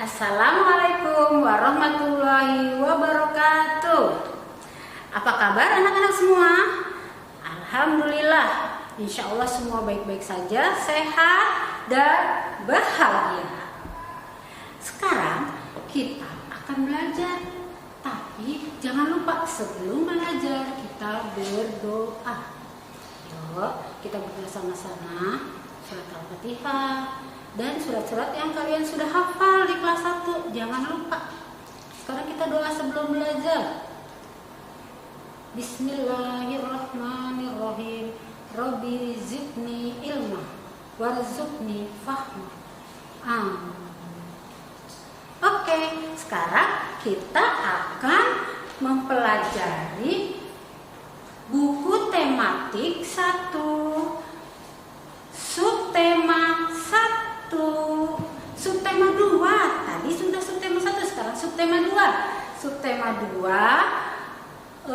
Assalamualaikum warahmatullahi wabarakatuh. Apa kabar anak-anak semua? Alhamdulillah, insya Allah semua baik-baik saja, sehat dan bahagia. Sekarang kita akan belajar, tapi jangan lupa sebelum belajar kita berdoa. Yuk, kita berdoa sama-sama surat Al-Fatihah dan surat-surat yang kalian sudah hafal di kelas 1. Jangan lupa. Sekarang kita doa sebelum belajar. Bismillahirrahmanirrahim. Rabbi zidni ilma warzuqni fahma. Amin. Oke, sekarang kita akan mempelajari buku tematik 1, subtema 1, subtema 2. Tadi sudah subtema 1, sekarang subtema 2. Subtema 2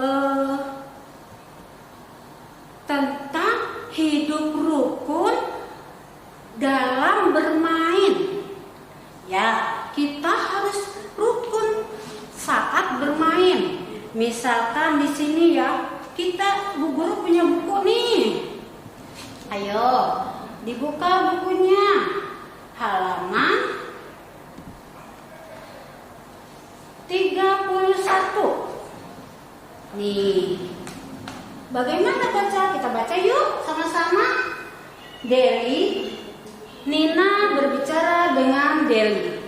tentang hidup rukun dalam bermain. Ya, kita harus rukun saat bermain. Misalkan di sini ya, kita Bu Guru punya buku nih. Ayo, dibuka bukunya. Halaman 31. Nih. Bagaimana baca? Kita baca yuk sama-sama. Deli, Nina berbicara dengan Deli.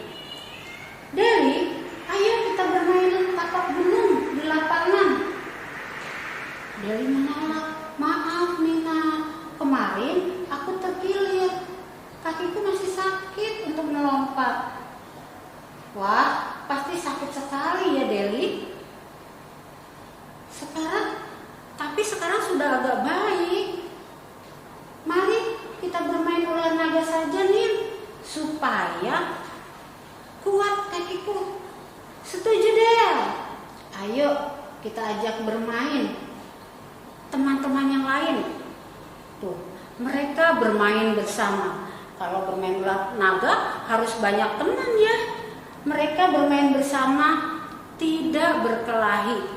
Deli, ayo kita bermain tapak gunung di lapangan. Deli menolak. Maaf Nina, kemarin aku terkilir. Kakiku masih sakit untuk melompat. Wah, pasti sakit sekali ya Deli. Tapi sekarang sudah agak baik. Mari kita bermain olahraga saja nih, supaya kuat kakiku. Setuju deh. Ayo kita ajak bermain teman-teman yang lain. Tuh, mereka bermain bersama. Kalau bermain olahraga harus banyak teman ya. Mereka bermain bersama, tidak berkelahi.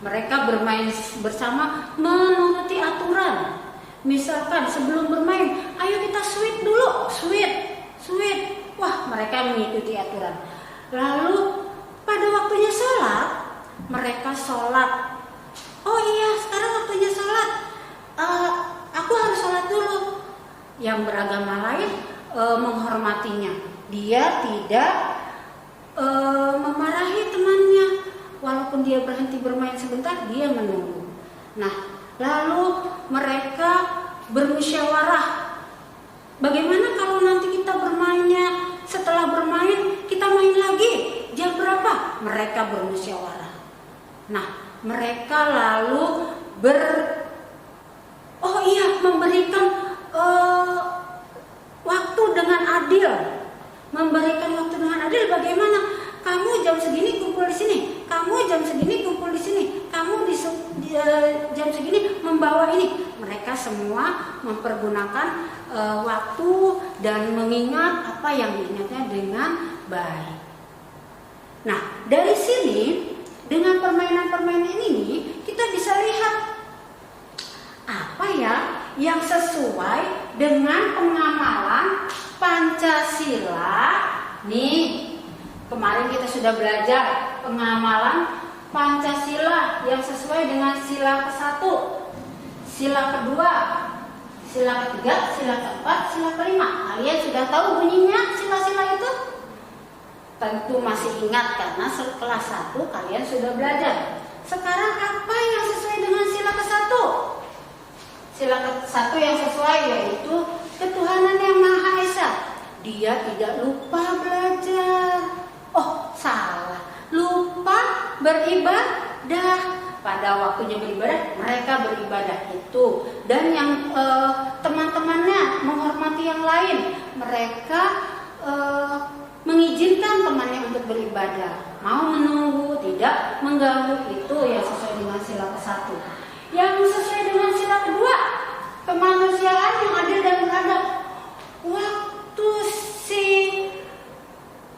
Mereka bermain bersama menuruti aturan. Misalkan sebelum bermain, ayo kita sweet dulu, sweet. Wah, mereka mengikuti aturan. Lalu pada waktunya sholat, mereka sholat. Oh iya, sekarang waktunya sholat. Aku harus sholat dulu. Yang beragama lain menghormatinya. Dia tidak memarahi temannya. Walaupun dia berhenti bermain sebentar, dia menunggu. Nah, lalu mereka bermusyawarah. Bagaimana kalau nanti kita bermainnya, setelah bermain kita main lagi? Jam berapa? Mereka bermusyawarah. Nah, mereka lalu memberikan waktu dengan adil. Memberikan waktu dengan adil bagaimana? Kamu jam segini kumpul di sini, kamu jam segini kumpul di sini, kamu di jam segini membawa ini. Mereka semua mempergunakan waktu dan mengingat apa yang diingatnya dengan baik. Nah, dari sini dengan permainan-permainan ini kita bisa lihat apa ya yang sesuai dengan pengamalan Pancasila. Nih, kemarin kita sudah belajar pengamalan Pancasila yang sesuai dengan sila ke-1, sila ke-2, sila ke-3, sila ke-4, sila ke-5. Kalian sudah tahu bunyinya sila-sila itu? Tentu masih ingat karena kelas 1 kalian sudah belajar. Sekarang apa yang sesuai dengan sila ke-1? Sila ke-1 yang sesuai yaitu ketuhanan yang Maha Esa. Dia tidak lupa belajar. Oh, salah. Lupa beribadah. Pada waktunya beribadah, mereka beribadah itu. Dan yang teman-temannya menghormati yang lain. Mereka mengizinkan temannya untuk beribadah. Mau menunggu, tidak mengganggu. Itu yang sesuai dengan sila ke-1. Yang sesuai dengan sila ke-2, kemanusiaan yang adil dan beradab. Waktu si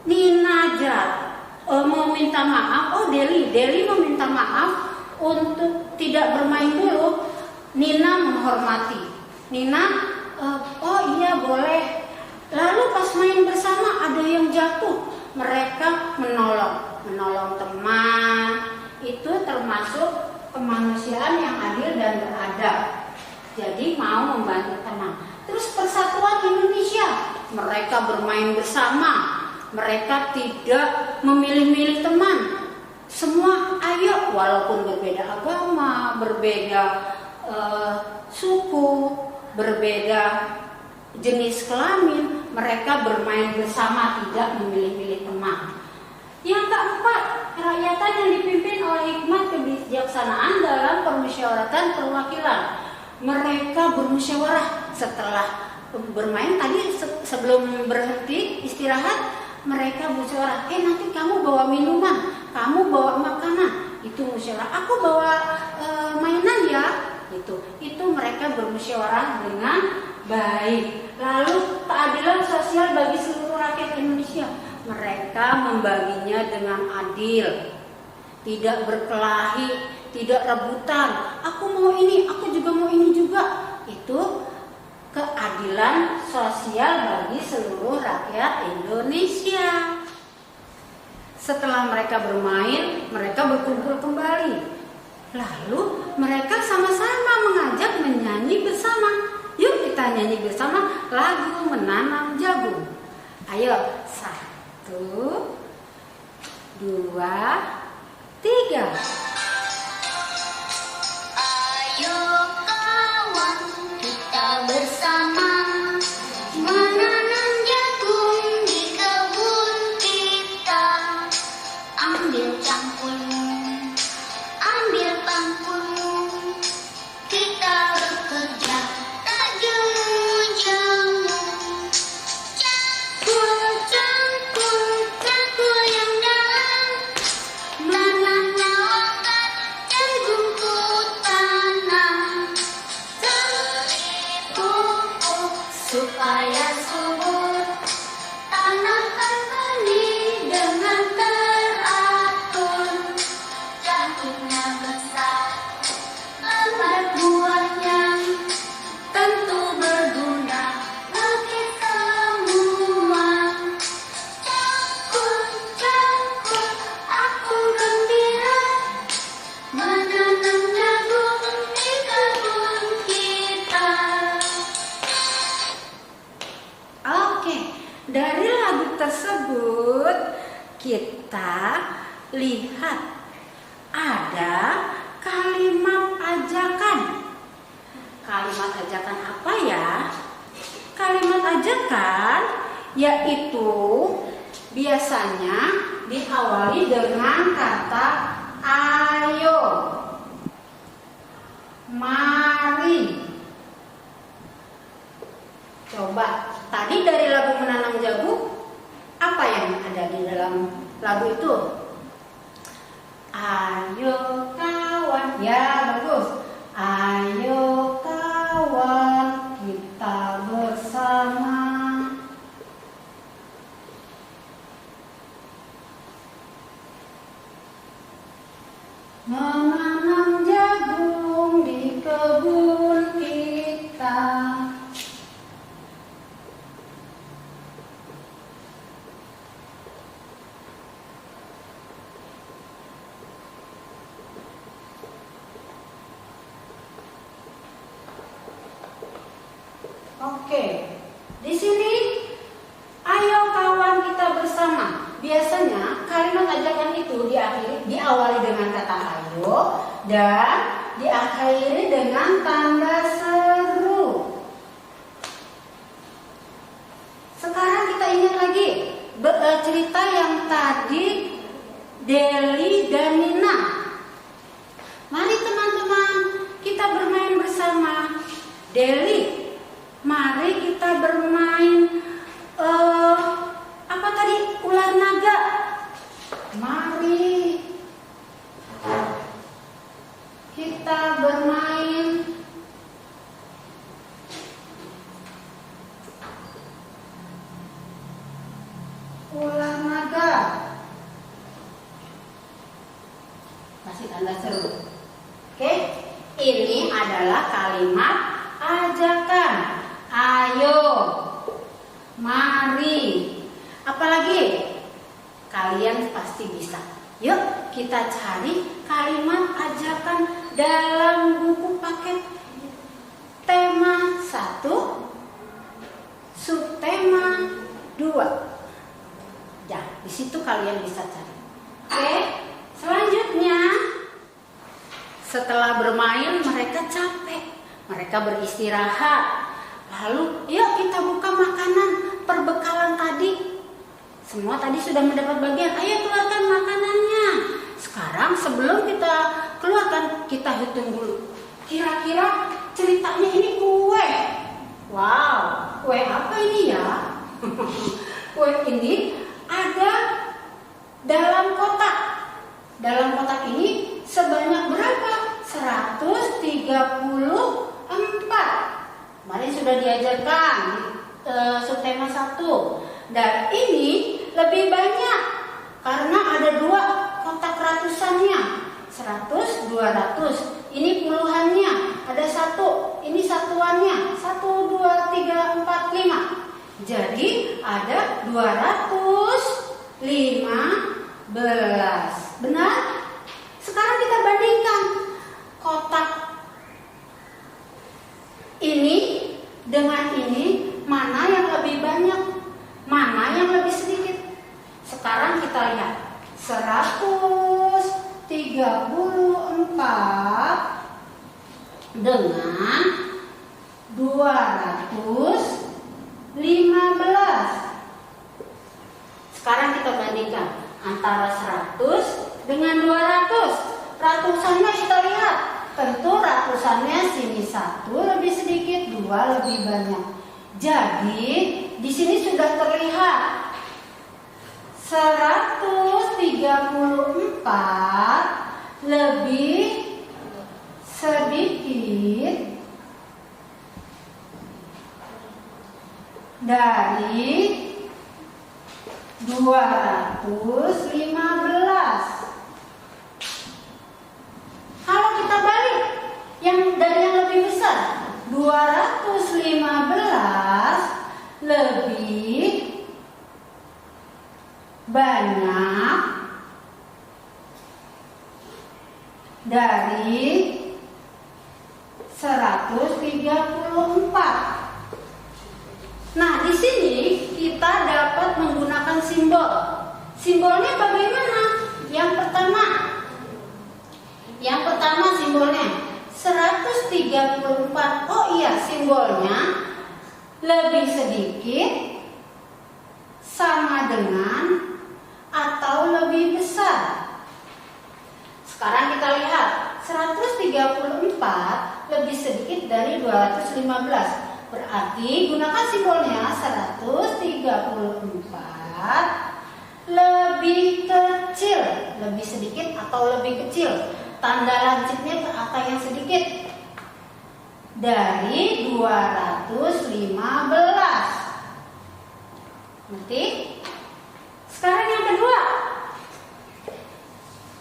Nina Nina menghormati. Nina, oh iya boleh. Lalu pas main bersama ada yang jatuh, mereka menolong teman. Itu termasuk kemanusiaan yang adil dan beradab. Jadi mau membantu teman. Terus Persatuan Indonesia, mereka bermain bersama. Mereka tidak memilih-milih teman. Semua ayo, walaupun berbeda agama, berbeda suku, berbeda jenis kelamin, mereka bermain bersama, tidak memilih-milih teman. Yang keempat, kerakyatan yang dipimpin oleh hikmat kebijaksanaan dalam permusyawaratan perwakilan. Mereka bermusyawarah setelah bermain tadi, sebelum berhenti istirahat, mereka musyawarah. Nanti kamu bawa minuman, kamu bawa makanan, itu musyawarah. Aku bawa mainan ya. Itu mereka bermusyawarah dengan baik. Lalu keadilan sosial bagi seluruh rakyat Indonesia, mereka membaginya dengan adil, tidak berkelahi, tidak rebutan. Aku mau ini, aku juga mau ini juga. Itu keadilan sosial bagi seluruh rakyat Indonesia. Setelah mereka bermain, mereka berkumpul kembali. Lalu mereka sama-sama mengajak menyanyi bersama. Yuk kita nyanyi bersama lagu Menanam Jagung. Ayo, 1, 2, 3. Ayo kawan, kita bersama menanam jagung di kebun kita. Ambil cangkulmu, ambil pangkulmu, kita bekerja tak jemu-jemu. Cangkul, cangkul, cangkul yang dalam, menanamkan jagung ku tanam. Beri pupuk supaya subur, tanamkan benih dengan teratur. Jagungnya besar, lebat buahnya, tentu berguna bagi semua. Cangkul, cangkul, aku gembira menanam jagung di kebun kita. Oke, dari lagu tersebut kita lihat ada kalimat ajakan. Kalimat ajakan apa ya? Kalimat ajakan yaitu biasanya diawali dengan kata ayo, mari. Coba, tadi dari lagu Menanam Jagung, apa yang ada di dalam lagu itu? Ayo kawan, ya bagus. Ayo kawan, kita bersama. Menanam jagung di kebun kita. Oke, di sini ayo kawan kita bersama. Biasanya kalimat ajakan itu diawali dengan kata ayo dan diakhiri dengan tanda seru. Sekarang kita ingat lagi cerita yang tadi Deli dan Nina. Mari teman-teman kita bermain bersama. Deli, mari kita bermain apa tadi? Ular naga. Mari kita bermain ular naga. Kasih tanda seru. Oke, ini adalah kalimat ajakan. Ayo, mari. Apalagi? Kalian pasti bisa. Yuk kita cari kalimat ajakan dalam buku paket tema 1, subtema 2. Ya, di situ kalian bisa cari. Oke, selanjutnya setelah bermain mereka capek, mereka beristirahat. Lalu, yuk kita buka makanan perbekalan tadi. Semua tadi sudah mendapat bagian. Ayo keluarkan makanannya. Sekarang sebelum kita keluarkan, kita hitung dulu. Kira-kira ceritanya ini kue. Wow, kue apa ini ya? Kue ini ada dalam kotak. Dalam kotak ini sebanyak berapa? 134. Kemarin sudah diajarkan subtema 1. Dan ini lebih banyak karena ada 2 kotak ratusannya. 100, 200. Ini puluhannya. Ada 1. Ini satuannya. 1, 2, 3, 4, 5. Jadi ada 215. Benar? Sekarang kita bandingkan kotak ini dengan ini, mana yang lebih banyak, mana yang lebih sedikit. Sekarang kita lihat 134 dengan 215. Sekarang kita bandingkan antara 100 dengan 200. Ratusannya kita lihat. Tentu ratusannya sini 1 lebih sedikit, 2 lebih banyak. Jadi di sini sudah terlihat 134 lebih sedikit dari 215. Kalau kita balik, yang dari yang lebih besar, 215 lebih banyak dari 134. Nah, di sini kita dapat menggunakan simbol. Simbolnya bagaimana? Yang pertama simbolnya 134. Oh iya, simbolnya lebih sedikit, sama dengan, atau lebih besar. Sekarang kita lihat 134 lebih sedikit dari 215. Berarti gunakan simbolnya 134 lebih kecil, lebih sedikit atau lebih kecil. Tanda lancipnya ke angka yang sedikit dari 215. Ngerti? Sekarang yang kedua,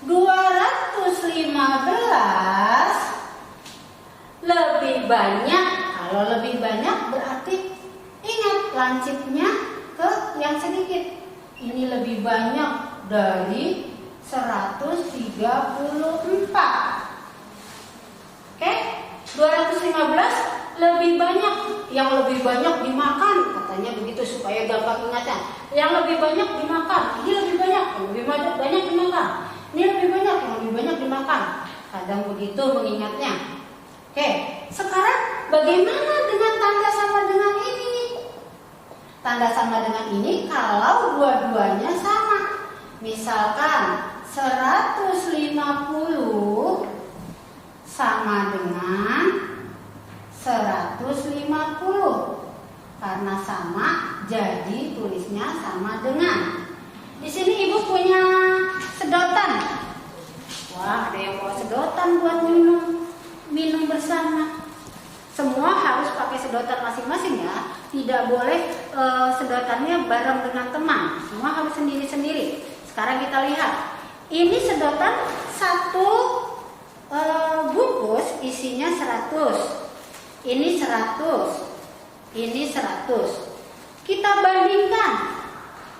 215 lebih banyak. Kalau lebih banyak berarti ingat lancipnya ke yang sedikit. Ini lebih banyak dari 134. Oke, 215 lebih banyak. Yang lebih banyak dimakan, katanya begitu supaya gampang ingatnya. Yang lebih banyak dimakan, ini lebih banyak. Yang lebih banyak dimakan, ini lebih banyak. Yang lebih banyak dimakan. Kadang begitu mengingatnya. Oke, sekarang bagaimana dengan tanda sama dengan ini? Tanda sama dengan ini kalau dua-duanya sama. Misalkan 150 sama dengan 150. Karena sama, jadi tulisnya sama dengan. Di sini ibu punya sedotan. Wah, ada yang bawa sedotan buat minum bersama. Semua harus pakai sedotan masing-masing ya. Tidak boleh sedotannya bareng dengan teman. Semua harus sendiri-sendiri. Sekarang kita lihat. Ini sedotan satu bungkus isinya 100. ini 100, ini 100. Kita bandingkan.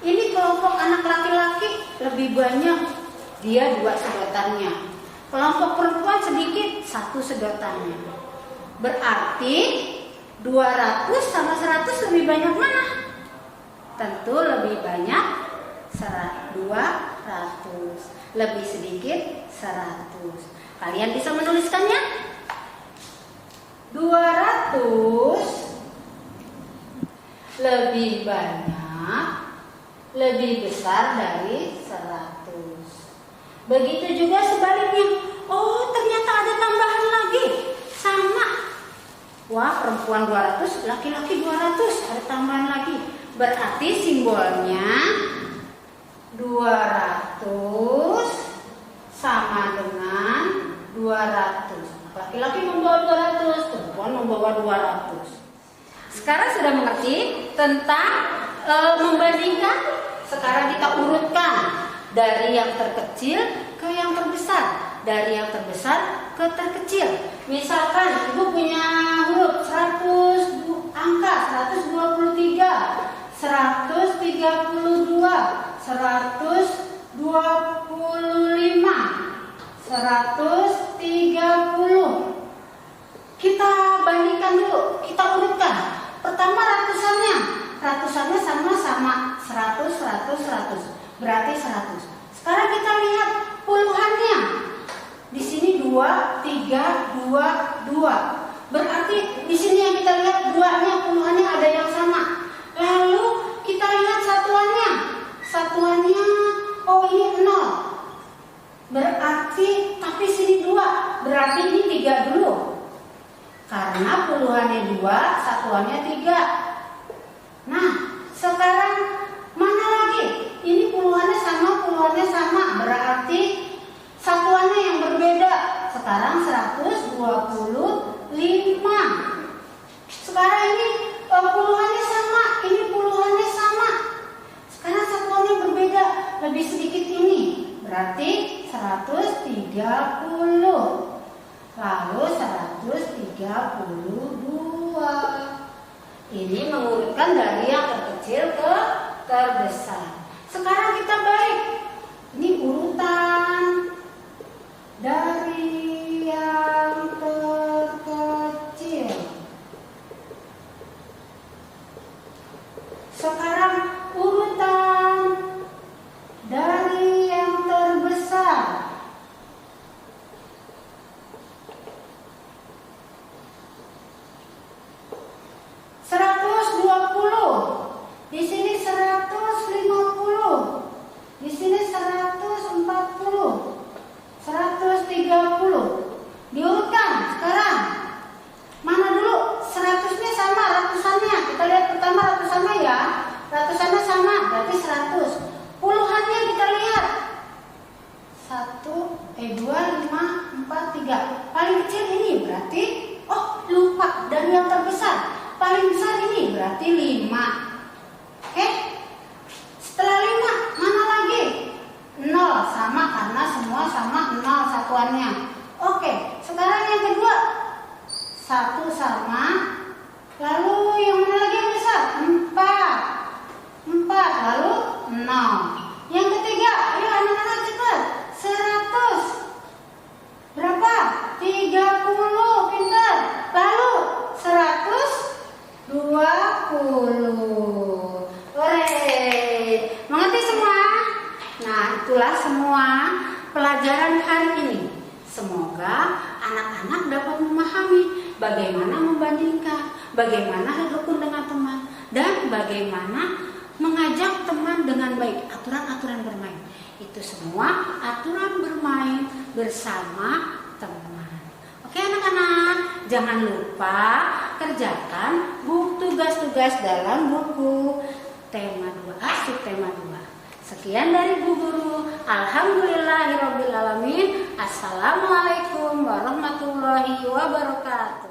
Ini kelompok anak laki-laki lebih banyak, dia 2 sedotannya. Kelompok perempuan sedikit, 1 sedotannya. Berarti 200 sama 100 lebih banyak mana? Tentu lebih banyak 200. Lebih sedikit 100. Kalian bisa menuliskannya? 200 lebih banyak, lebih besar dari 100. Begitu juga sebaliknya. Oh, ternyata ada tambahan lagi. Sama. Wah, perempuan 200, laki-laki 200. Ada tambahan lagi. Berarti simbolnya 200 sama dengan 200. Laki-laki membawa 200, perempuan membawa 200. Sekarang sudah mengerti tentang membandingkan. Sekarang kita urutkan dari yang terkecil ke yang terbesar, dari yang terbesar ke terkecil. Misalkan ibu punya huruf 100, angka 123, 132, 125, 130. Kita bandingkan dulu, kita urutkan. Pertama ratusannya sama-sama 100, 100, 100. Berarti 100. Sekarang kita lihat puluhannya. Di sini 2, 3, 2, 2. Berarti di sini yang kita lihat duanya, puluhannya ada yang sama. Lalu kita lihat satuannya. Satuannya, oh ini 0. Berarti, tapi sini 2. Berarti ini 3 dulu. Karena puluhannya 2, satuannya 3. Nah, sekarang mana lagi? Ini puluhannya sama. Berarti satuannya yang berbeda. Sekarang 125. Sekarang ini puluhannya sama. Ini puluhannya sama. Sekarang satuannya berbeda. Lebih sedikit ini. Berarti 130. Lalu 132. Ini mengurutkan dari yang terkecil ke terbesar. Sekarang kita balik. Ini urutan dari yang terkecil. Sekarang urutan dari yang terbesar. Di sini 150, di sini 140, 130. Diurutkan sekarang. Mana dulu? 100-nya sama ratusannya. Kita lihat pertama ratusannya ya. Ratusannya sama, berarti 100. Puluhannya kita lihat. 2, 5, 4, 3. Paling kecil ini berarti, oh lupa, dari yang terbesar. Paling besar ini berarti 5. Oke, setelah 5 mana lagi? 0 sama karena semua sama 0 satuannya. Oke, sekarang yang kedua 1 sama. Lalu yang mana lagi yang besar? 4 lalu 0. Yang ketiga, ayo anak-anak cepat. 100 berapa? 30, pintar. Lalu 120. Mengerti semua? Nah, itulah semua pelajaran hari ini. Semoga anak-anak dapat memahami bagaimana membandingkan, bagaimana rukun dengan teman, dan bagaimana mengajak teman dengan baik. Aturan-aturan bermain. Itu semua aturan bermain bersama teman. Oke anak-anak, jangan lupa kerjakan tugas-tugas dalam buku tema 2A, subtema 2. Sekian dari Bu Guru. Alhamdulillahirobbilalamin. Assalamualaikum warahmatullahi wabarakatuh.